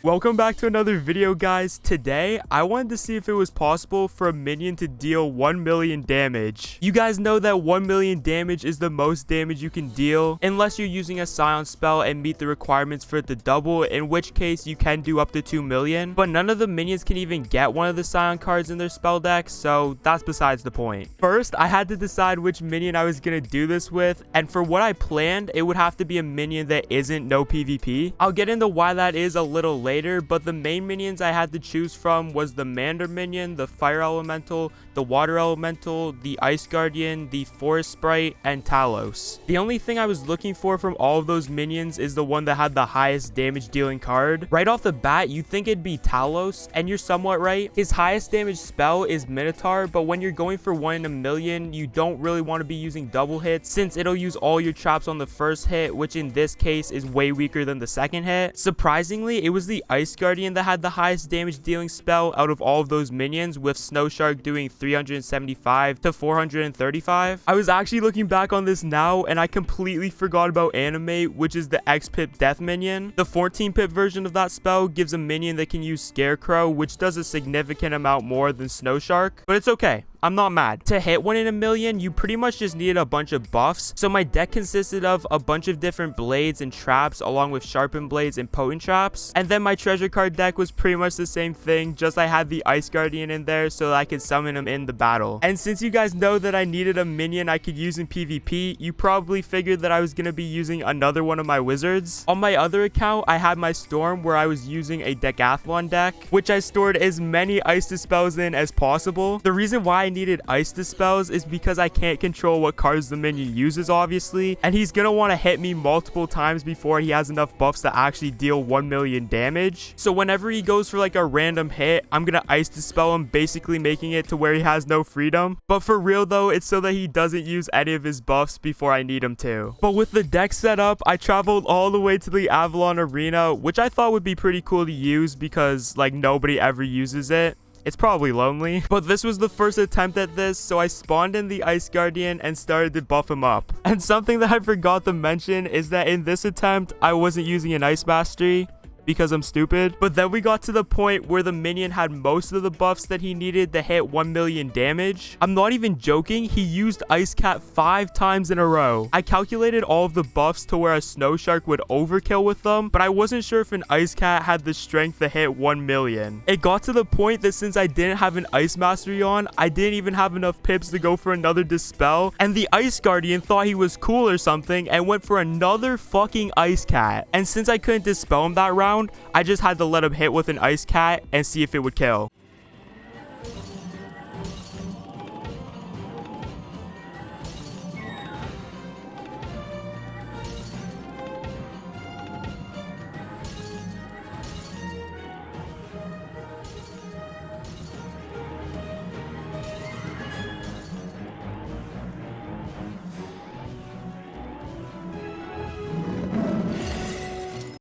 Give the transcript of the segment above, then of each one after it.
Welcome back to another video, guys. Today I wanted to see if it was possible for a minion to deal 1 million damage. You guys know that 1 million damage is the most damage you can deal unless you're using a Scion spell and meet the requirements for it to double, in which case you can do up to 2 million, but none of the minions can even get one of the Scion cards in their spell deck, so that's besides the point. First, I had to decide which minion I was gonna do this with, and for what I planned, it would have to be a minion that isn't no PvP. I'll get into why that is a little later, but the main minions I had to choose from was the Mander minion, the Fire Elemental, the Water Elemental, the Ice Guardian, the Forest Sprite, and Talos. The only thing I was looking for from all of those minions is the one that had the highest damage dealing card. Right off the bat, you'd think it'd be Talos, and you're somewhat right. His highest damage spell is Minotaur, but when you're going for 1 in a million, you don't really want to be using double hits since it'll use all your traps on the first hit, which in this case is way weaker than the second hit. Surprisingly, it was the Ice Guardian that had the highest damage dealing spell out of all of those minions, with Snow Shark doing 375 to 435. I was actually looking back on this now and I completely forgot about Animate, which is the X-Pip death minion. The 14-pip version of that spell gives a minion that can use Scarecrow, which does a significant amount more than Snow Shark, but it's okay. I'm not mad. To hit 1 in a million, you pretty much just needed a bunch of buffs. So my deck consisted of a bunch of different blades and traps, along with sharpened blades and potent traps. And then my treasure card deck was pretty much the same thing, just I had the Ice Guardian in there so that I could summon him in the battle. And since you guys know that I needed a minion I could use in PvP, you probably figured that I was going to be using another one of my wizards. On my other account, I had my Storm, where I was using a Decathlon deck, which I stored as many Ice Dispels in as possible. The reason why I needed Ice Dispels is because I can't control what cards the minion uses, obviously, and he's gonna want to hit me multiple times before he has enough buffs to actually deal 1 million damage. So whenever he goes for like a random hit, I'm gonna Ice Dispel him, basically making it to where he has no freedom. But for real though, it's so that he doesn't use any of his buffs before I need him to. But with the deck set up, I traveled all the way to the Avalon Arena, which I thought would be pretty cool to use because like nobody ever uses it. It's probably lonely, but this was the first attempt at this, so I spawned in the Ice Guardian and started to buff him up. And something that I forgot to mention is that in this attempt, I wasn't using an Ice Mastery because I'm stupid. But then we got to the point where the minion had most of the buffs that he needed to hit 1 million damage. I'm not even joking, he used Ice Cat 5 times in a row. I calculated all of the buffs to where a Snow Shark would overkill with them, but I wasn't sure if an Ice Cat had the strength to hit 1 million. It got to the point that since I didn't have an Ice Mastery on, I didn't even have enough pips to go for another Dispel, and the Ice Guardian thought he was cool or something and went for another fucking Ice Cat. And since I couldn't Dispel him that round, I just had to let him hit with an Ice Cat and see if it would kill.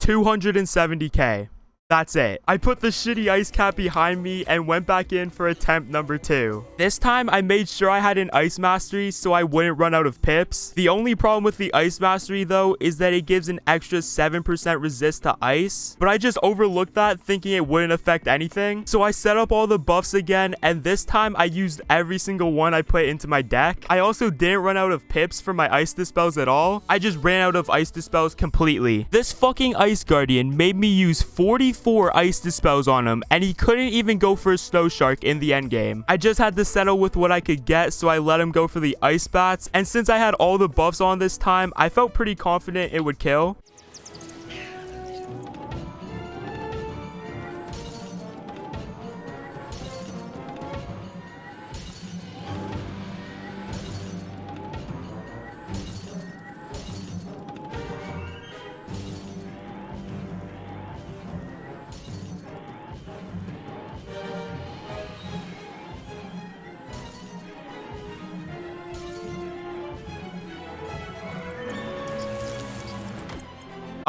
$270K. That's it. I put the shitty Ice Cat behind me and went back in for attempt number 2. This time, I made sure I had an Ice Mastery so I wouldn't run out of pips. The only problem with the Ice Mastery, though, is that it gives an extra 7% resist to ice. But I just overlooked that, thinking it wouldn't affect anything. So I set up all the buffs again, and this time I used every single one I put into my deck. I also didn't run out of pips for my Ice Dispels at all. I just ran out of Ice Dispels completely. This fucking Ice Guardian made me use 44 Ice Dispels on him, and he couldn't even go for a Snow Shark in the end game. I just had to settle with what I could get, so I let him go for the Ice Bats, and since I had all the buffs on this time, I felt pretty confident it would kill.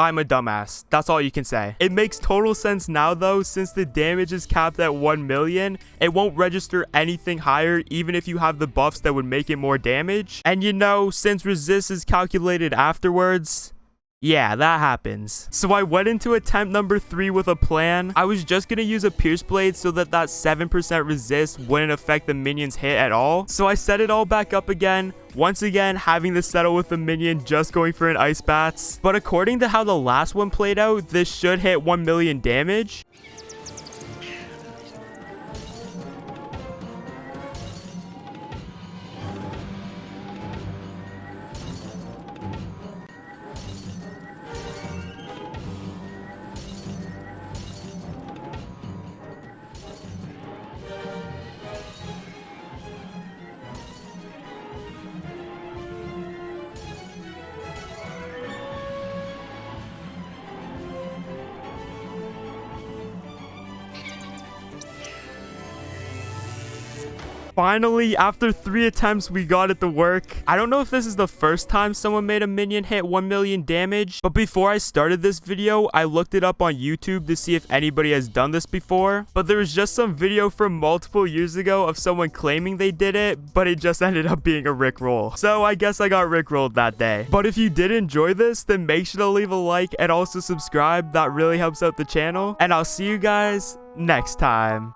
I'm a dumbass. That's all you can say. It makes total sense now though, since the damage is capped at 1 million, it won't register anything higher even if you have the buffs that would make it more damage. And you know, since resist is calculated afterwards, Yeah, that happens. So I went into attempt number 3 with a plan. I was just gonna use a pierce blade so that 7% resist wouldn't affect the minion's hit at all. So I set it all back up again. Once again, having to settle with the minion just going for an ice bats. But according to how the last one played out, this should hit 1 million damage. Finally, after 3 attempts, we got it to work. I don't know if this is the first time someone made a minion hit 1 million damage, but before I started this video, I looked it up on YouTube to see if anybody has done this before. But there was just some video from multiple years ago of someone claiming they did it, but it just ended up being a rickroll. So I guess I got rickrolled that day. But if you did enjoy this, then make sure to leave a like and also subscribe. That really helps out the channel. And I'll see you guys next time.